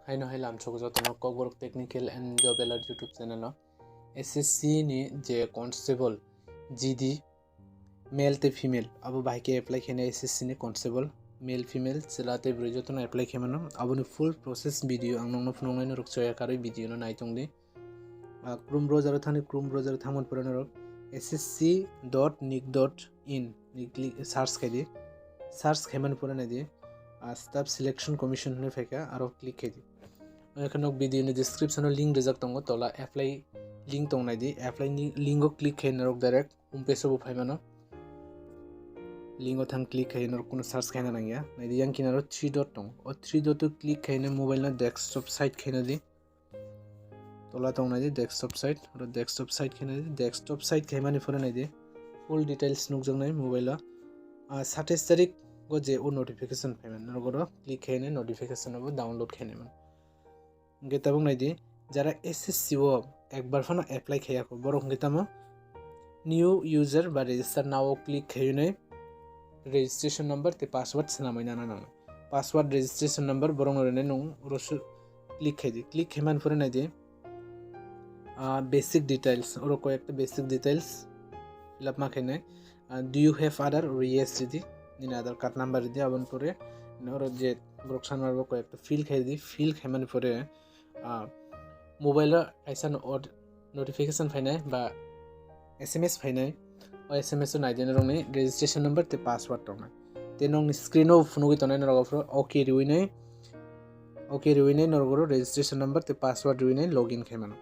Haino hai Lamsogo Joto Kokborok Technical and Job Alert YouTube channel SSC ni je Constable GD male te female abu bhai ke apply khene SSC ni Constable male female selate Joto na apply khemano abu ni full process video ang nongno phunong nai rok choya kari video no naitung di Chrome browser thani Chrome browser thamon purano rok ssc.nic.in ni click search khedi search kheman purana di staff selection commission ne feka aro click khedi এখানে video নি ডেসক্রিপশনে link Rezaq তঙ্গ তোলা apply link তং নাই দি apply নি লিংকো click খাই নরক direct home পেজও ফাইমানো লিংকো থাং ক্লিক খাই নরক কোনো সার্চ খাইনা নাঙ্গিয়া নাই দি ইয়াং কিনারো 3 ডট তং ও 3 ডট ক্লিক খাইনে মোবাইল না ডেস্কটপ সাইট খাইনা দি তোলা তং নাই দি ডেস্কটপ সাইট আর ডেস্কটপ সাইট খাইনা দি ডেস্কটপ সাইট খাইমানি ফরে নাই দি ফুল ডিটেইলস নুক জং নাই মোবাইল 27 তারিখ গো যে ও নোটিফিকেশন ফাইমান নরগো ক্লিক খাইনে নোটিফিকেশন হবো ডাউনলোড খাইনে মান গেতাবং নাইদি যারা এসএসসি ও একবার ফানো অ্যাপ্লাই খাইয়াকো বরং গেতামো নিউ ইউজার বা রেজিস্টার নাও ক্লিক খাইনে রেজিস্ট্রেশন নাম্বার তে পাসওয়ার্ড সানামাইনা না না পাসওয়ার্ড রেজিস্ট্রেশন নাম্বার বরং রনে নং রস ক্লিক খাইদি ক্লিক খেমান পরে নাইদি বেসিক ডিটেইলস ওর কয়েকটা বেসিক ডিটেইলস ফিল আপ মাখাইনে do you have other or yes দিদি নিন আধার কার্ড নাম্বার দিদি আবন পরে নর যে ব্রকশন মারবো কয়েকটা ফিল খাইদি ফিল খাইমান পরে মোবাইল আইসান নোটিফিকেশন ফাইনাই বা SMS ফাইনাই ও SMS নাইদেন রংনি রেজিস্ট্রেশন নাম্বার তে পাসওয়ার্ড রংনা তে নং স্ক্রিন অফ নুগি তনাই নরগফ্র ওকে রিউইনাই নরগর রেজিস্ট্রেশন নাম্বার তে পাসওয়ার্ড রিউইনাই লগইন খাইমানো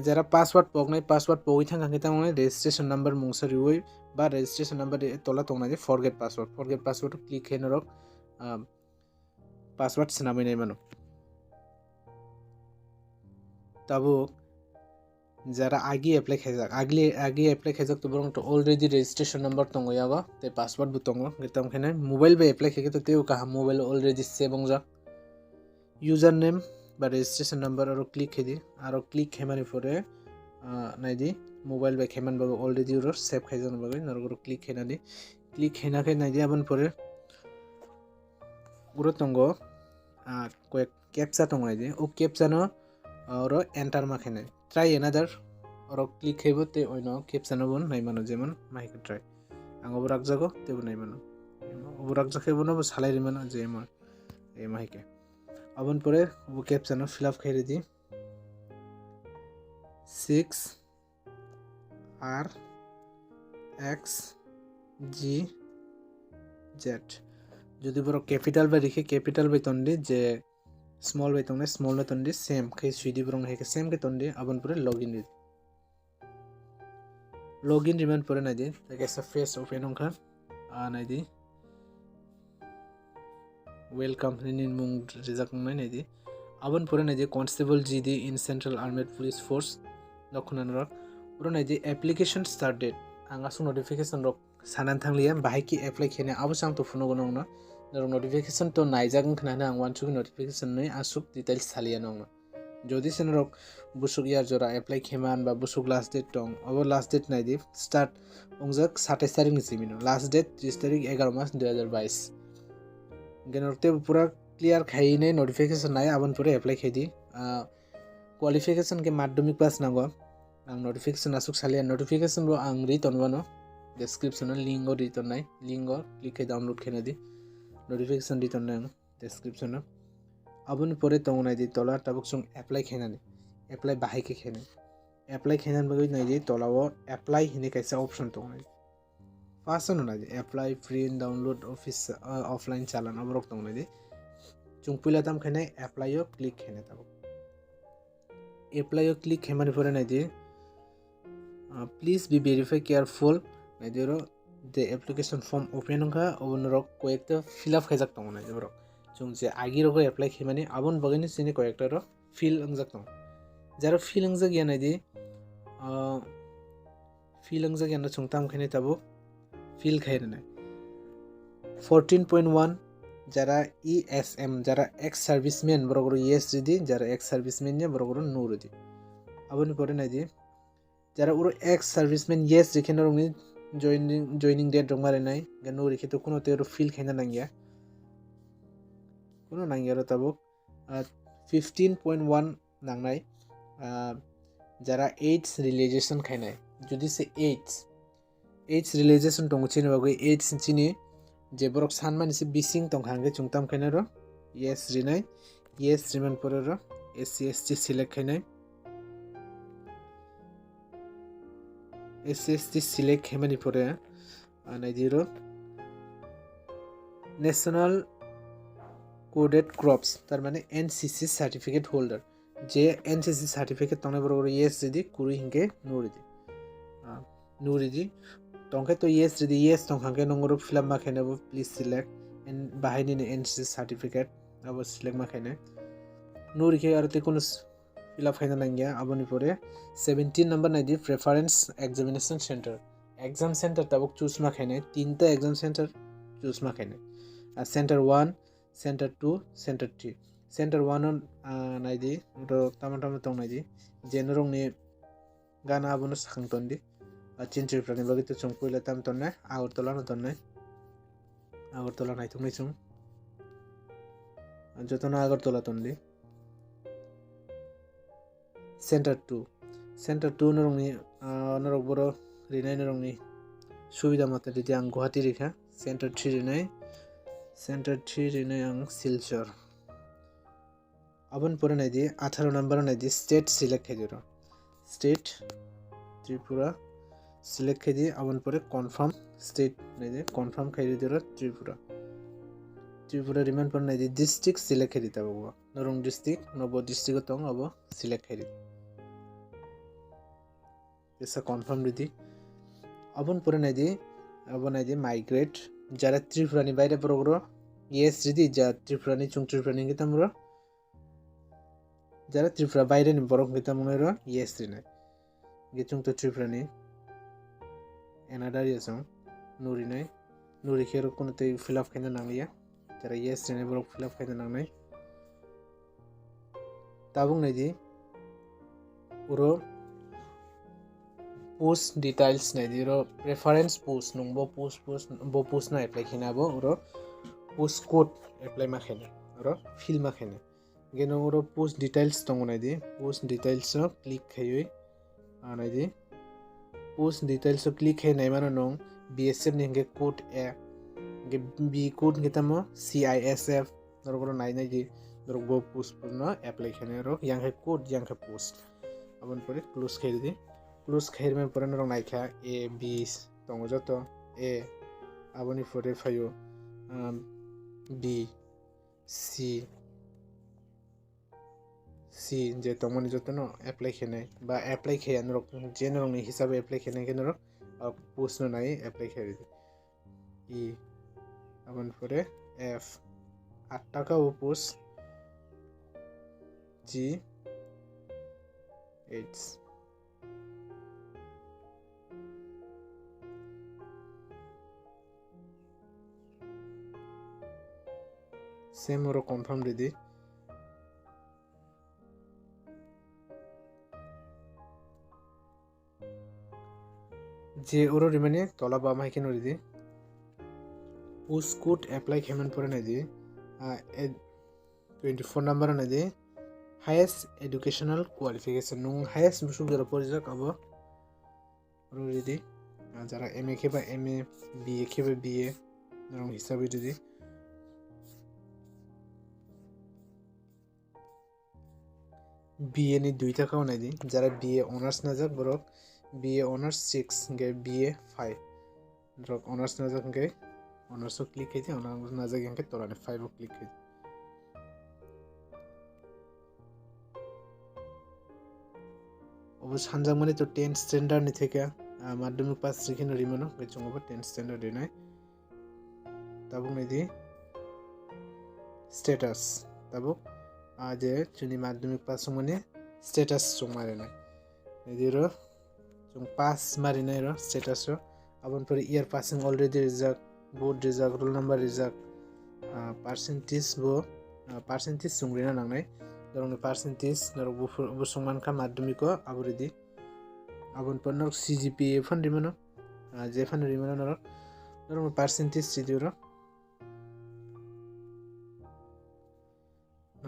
যারা পাসওয়ার্ড পগনাই পাসওয়ার্ড পগই থাকা কিতা মানে রেজিস্ট্রেশন নাম্বার মুংসা রিউই বা রেজিস্ট্রেশন নাম্বার তোলা তংনাই ফরগেট পাসওয়ার্ড ক্লিক খাই নরক পাসওয়ার্ড সানামাই নাই মানো তাবো যারা আগে অ্যাপ্লাই খাইজাক তো বরং তো অলরেডি রেজিস্ট্রেশন নাম্বার তঙ্গয়াগো তে পাসওয়ার্ড বুতঙ্গ গেতাম খানে মোবাইল বে অ্যাপ্লাই খাইকে তো তেও কাহা মোবাইল অলরেডি সেভ হংজা ইউজার নেম বা রেজিস্ট্রেশন নাম্বার আর ক্লিক খাইদি আর ক্লিক খাইমানি পরে নাইদি মোবাইল বে খাইমান বাবু অলরেডি ওর সেভ খাইজান বাগৈ নরগর ক্লিক খাইনাদি ক্লিক খাইনাকে নাইদি আবন পরে গুরুতঙ্গ কয়েক ক্যাপচা তংনাইদি ও ক্যাপচানো और एंटार माखेने ट्राई एनादर और क्लिक खाइबो ते ओइनो कैप्शन बन नाइ मानो जेमन माइक ट्राई आंगो बराक जागो तेबो नाइ मानो बराक जाखेबो न सालाइ रि मानो जेमन ए माइके अबन परे वो कैप्शन फिल अप खाइरि दि 6 R X G Z যদি বড় ক্যাপিটাল বা লিখে ক্যাপিটাল বেতন দি যে स्मॉल वे तंगने स्मॉल ने तंदी सेम के सुइदी ब्रंग है के सेम के तंदी अबन पुरे लॉगिन रिमेन पुरे नाइदी लाइक ऐसा फेस ओपन होंखा नाइदी वेलकम निन मुंग रिजक नाइदी अबन पुरे नाइदी constable GD in central armed police force दखुनान रक पुरे नाइदी एप्लीकेशन स्टार्ट डेट आंगा सु नोटिफिकेशन रक सानान थांलिया बाहाय की एप्लाई खेने आबो सांग तो फुनो गनो न नरक नोटिफिकेशन तो नाइजागन खनाना आं वान सुक नोटिफिकेशन नै आसुक डिटेल्स सालिया नंग जदि सेनरक बुसुक यार जरा एप्लाई खेमान बा बुसुक लास्ट डेट दं अब लास्ट डेट नाइदि स्टार्ट अंजक 27 तारिख नि सिमिनो लास्ट डेट 30 तारिख 11 मार्च 2022 गेनरते पूरा क्लियर खाइने नोटिफिकेशन नाय आबन पुरे एप्लाई खेदि क्वालिफिकेशन के माध्यमिक पास नांगो आं नोटिफिकेशन आसुक सालिया नोटिफिकेशन रो आं रिटन वनो डिस्क्रिप्शन लिंक रिटन नाय लिंक क्लिक डाउनलोड खेनादि नोटिफिकेशन रिटर्न नंग डिस्क्रिप्शन अबन परे तंग नाइदि तोला ताबुक सं अप्लाई खेनानि अप्लाई बाहाय के खेने अप्लाई खेनान बगै नाइदि तोलाव अप्लाई हिने कैसा ऑप्शन तंग नाइदि फास्ट न नाइदि apply print download office offline चालान अबरक तंग नाइदि चुंगपुला ताम खेने अप्लाई क्लिक खेने ताबुक अप्लाई क्लिक खेमानि परे नाइदि प्लीज बी वेरीफाई केयरफुल नाइदि रो the application form open होगा और नरक कोएक्टा fill up खाइजाक तंग नाइ जबरक जों जे आगी रको अप्लाई खेमानि आबन बगैनि सिने कोएक्टा रो fill अंगजाक तंग जारो fill अंगजाक या नाइदि fill अंगजाक या न चुंगताम खेने ताबो fill खाइने नाइ 14.1 जारा ESM जारा ex serviceman बरगरो yes दिदि जारा ex serviceman ने बरगरो no दिदि आबन परे नाइदि जारा उरो ex serviceman yes दिखेन रंगनि joining date dong mare nai gano rikhe to kuno te ro fill khaina nangya ro tabuk 15.1 नांनाय যারা এইডস রিলিজেশন খাইनाय जुदि से AIDS रिलेजेसन दङ चिनि बागै AIDS चिनि जे बरक सानमानि से बिसिं दं हांगे चुंगताम खाइनाय र yes रिनाय yes रिमान पर र SC ST सिलेक्ट खाइनाय SC ST सिलेक्ट खाइमानि परे नायदि र नेशनल कोडेड क्रॉप्स तार माने NCC सर्टिफिकेट होल्डर जे NCC सर्टिफिकेट तंगनाय बरक yes रिदि कुरु हिंगे नुरिदि तंखे तो yes रिदि yes तंग हांगे नंगरो फिलअप माखाइनाबो प्लीज सिलेक्ट एंड बाहायनिनो NCC सर्टिफिकेट अब सिलेक्ट माखाइनाय नुरिखे आरो ते कुनु फिलअप खाइना नांगिया अबनि परे 17 नंबर नायदि preference examination centre exam centre तबक चूज माखाइनाय तीनटा एग्जाम सेंटर चूज माखाइनाय सेंटर 1 सेंटर 2 सेंटर 3 सेंटर 1 नायदि रो तामा तंग नायदि जेनरंनि गाना आबनो साखांतोंदि चिन्ट्रिफ्रानि बागै तो चुं पयला ताम तन्नाय आगरतला नायथुंनाय चुं जतना आगरतला तन्दी सेंटर 2 नरंनि नरक बरो रिनाय नरंनि सुबिदा मते दिदि आं गुवाहाटी रेखा सेंटर 3 रिनाय आं सिलचर अबन परे नायदि 18 नंबर नायदि स्टेट सिलेक्ट खाइदिरो स्टेट त्रिपुरा सिलेक्ट खाइदि अबन परे कंफर्म स्टेट नायदि कंफर्म खाइदिरो त्रिपुरा रिमान पर नायदि डिस्ट्रिक्ट सिलेक्ट खाइदि ताबो नरंग डिस्ट्रिक्ट नब डिस्ट्रिक्ट तंग अब सिलेक्ट खाइदि जैसा कंफर्म रिदि अबन परे नायदि माइग्रेट जारा त्रिपुरानि बायरे परग्रो yes रिदि जा त्रिपुरानि चुं त्रिपुरानि गितामरो जारा त्रिपुरा बायरे नि बरक गितामरो yes रिनाय गिचुं तो त्रिपुरानि एनादार यसं नुरिखेर कोनते फिलअप खाइना नांलिया जारा yes रिनाय बरक फिलअप खाइना नांनाय ताबुं नायदि उरो पोस्ट डिटेल्स नायदि रो प्रेफरेंस पोस्ट नंबो पोस्ट ना अप्लाई खिनाबो रो पोस्ट कोड अप्लाई माखेना रो फिल माखेना गेनो रो पोस्ट डिटेल्स दङ नायदि पोस्ट डिटेल्स क्लिक खायै नायदि पोस्ट डिटेल्स क्लिक खायनाय मानो नं BSF नि गे कोड ए गे बी कोड गितामो CISF रो नायनाय दि रो गो पोस्ट न अप्लाई खने रो यांगे कोड यांगे पोस्ट अबन परे क्लोज खायदि क्लोज खायरमे परे न नायखा A B दङ जतो A अबनि परे फायो B C जे तमनि जतो न अप्लाई खने बा अप्लाई खया न जेनरलनि हिसाबै अप्लाई खने के न पोस्ट न नाय अप्लाई खरि E अबन परे F 8 टाका वो पोस्ट G 8 सेम और कंफर्म रिदि जे ओरो रिमाने तला बा माइके नरिदि पोस्ट कोड अप्लाई खेमन परे नायदि 24 नंबर नायदि हाईएस्ट एजुकेशनल क्वालिफिकेशन नं हाईएस्ट बुसुम जरा परिजाक अब रिदि जरा MA खेबा MA BA खेबा BA नरं हिसाबै रिदि BA नि 2 टाका नायदि जरा BA ऑनर्स नाजाक बरक BA ऑनर्स 6 गे BA 5 ड्रग ऑनर्स नाजाक गे ऑनर्स क्लिक खाइदि ऑनर्स नाजाक गे तोराने 5 क्लिक खाइदि अब सानजाक माने तो 10 स्टैंडर्ड नि थेके माध्यमिक पास रिखिन रिमनो बेचंगो 10 स्टैंडर्ड रिनाय ताबुक नायदि स्टेटस ताबुक आजे चुनि माध्यमिक पास माने स्टेटस सुमारेनाय निदिरो जों पास मारिनाय र स्टेटस र अबन पर year passing already result board result roll number result percentage सुंग्रिना नांनाय दरंनि परसेंटेज नर बुसुमान का माध्यमिक आबरिदि अबन पर नर CGPA फन रिमनो जे फन रिमनो नर दरंनि percentage सिदिरो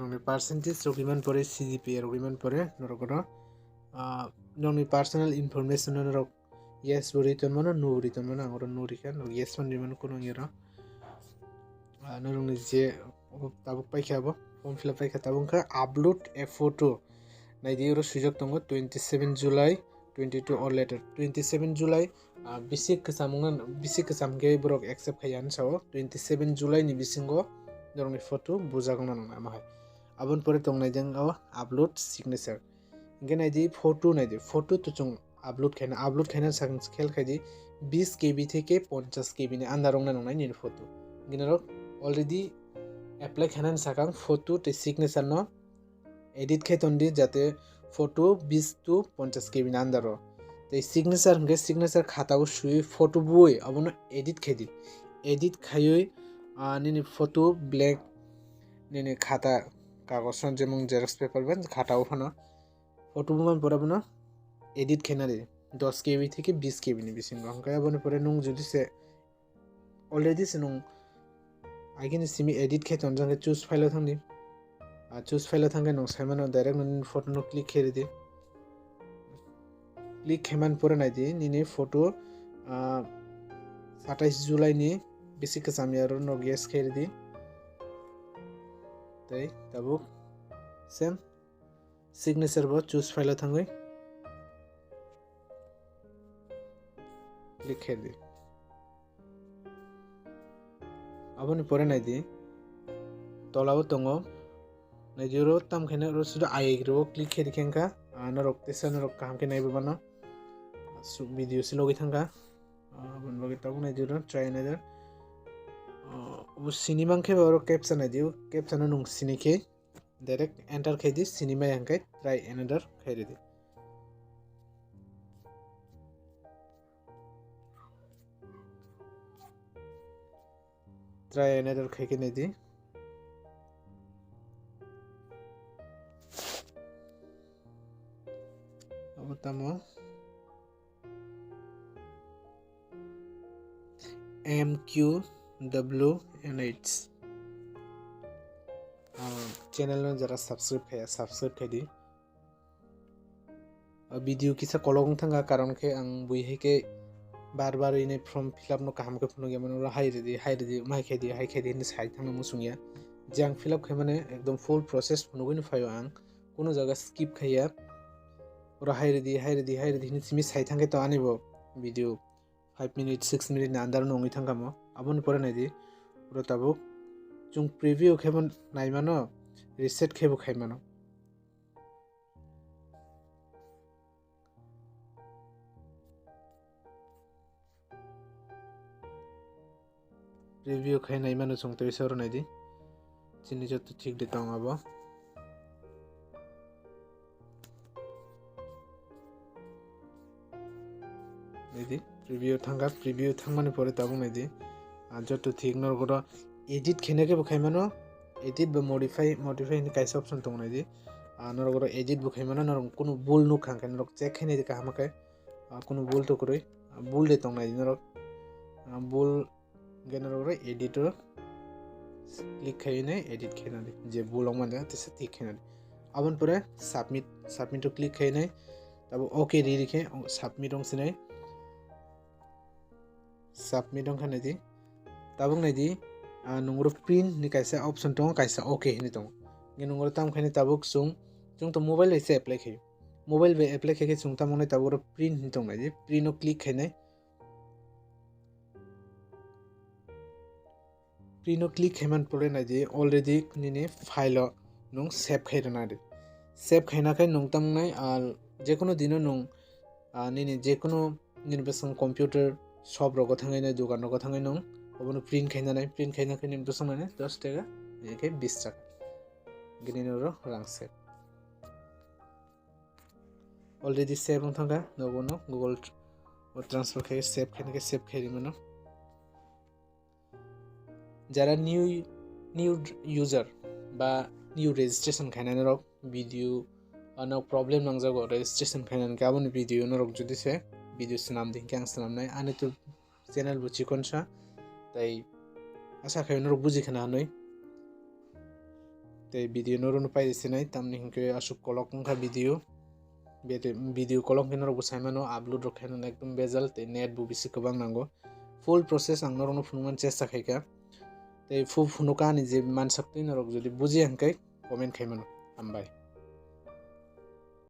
norong ni percentage rok iman pore CGPA rok iman pore norok ro norong ni personal information norok yes bo return mano no return mano angoro no return yes man mano kono ngiro norong ni je tabuk paikha bo form fill up paikha tabuk ka upload a photo naidi ro sujok tongo 27 July 22 or later 27 July bisik kesamge borok accept khaiyan sao 27 July ni bisingo norong ni photo bujagono nang amahai abon pore tongnai jang upload signature ngenai di photo to chung upload khaina sang khel khaidi 20 KB থেকে 50 KB ni andarong na nongnai ni photo ginarok already apply khanan sakang photo te signature no edit khaitondi jate photo 20 to 50 KB ni andaro te signature khatao sui photo bui abono edit khayoi nini photo black nini khata kagosan jemong xerox paper ban khatao phano photo buman porabono edit khainari 10 KB থেকে 20 KB ni bisingo hangkai aboni pore nung jodi se already se nung agini simi edit khaiton jang choose file thangni choose file thangke nung saimano direct nung photo no click kheri di click kheman pore nai di nini photo 27 July ni bisi kesam yaro no yes kheri di tai tabuk same signature bo choose file thangoi click kheri di aboni pore nai di tolao tongo naijuro tam khaina ro sudo aigro click kheri khenka norok tesa norok kaham ke nai bano video se logi thangka abon logi tabuk naijuro try another cinema khe baro caption naidiu caption nung sinike direct enter khedi cinema yankai try another kheri di try another kheke nedi abotamo MQWNH channel no jara subscribe khedi video kisa kolong thanga karon khe ang bui heke bar ine form fill up no kaham ke phuno ge mano hai redi mai khedi ni sai thang musungya jang fill up khaimane ekdom full process phuno goi phayo ang kono jaga skip khaiya ora hai redi ni simi sai thangke to anibo video 5 minutes 6 minutes na andar no ngi thangkamo aboni pore nai di ro tabuk chung preview khebon naimano reset khebo khaimano preview khai naimano chung to isoro nai di chini joto thik de tong abo nedi preview thangmani pore tabuk nai di joto thik nor goro edit khene ke bukhaimano edit ba modify ni kaisa option tong nai di nor goro edit bukhaimano nor kono bul nu khang kan rok check khene di ka hamakai kono bul to koroi bul de tong nai di nor bul genero goro editor click khaine edit khena di je bulong man ja tese thik khena di abon pore submit to click khaine tabo okay ri rikhe submit ong sinai submit ong khane di tabung nai di nungro print ni kaisa option tong kaisa okay ni tong nge nungro tam khane tabuk chung to mobile ese apply khai mobile be apply khai chung tam nai tabuk print ni tong nai di print no click khaine print no click khaiman pore nai di already nini file nung save khairana di save khaina khai nung tam nai jekono dino nung nini jekono nirbesan computer shop rogo thangai na dogan rogo thangai nung obono print khaina khai nim to samane 10 টাকা একে 20 টাকা গিনিনoro rang save already save on thanga nobono google transfer khai save khairi mano jara new user ba new registration khaina rok video no problem nangjago registration khaina gabon video norok jodi se video snam din kyang snam nai ani to channel bu chikon sa tai asa khaino buji khana noi te video no no pai sinai tamni hinke asuk kolok ngkha video bete video kolok kino ro saimano upload ro khaino ekdom bezal te net bu bisi kwbang nango full process ang noro no phunman chesta khaika te fu phunuka ni je mansakti norok jodi buji hangkai comment khaimano hambai।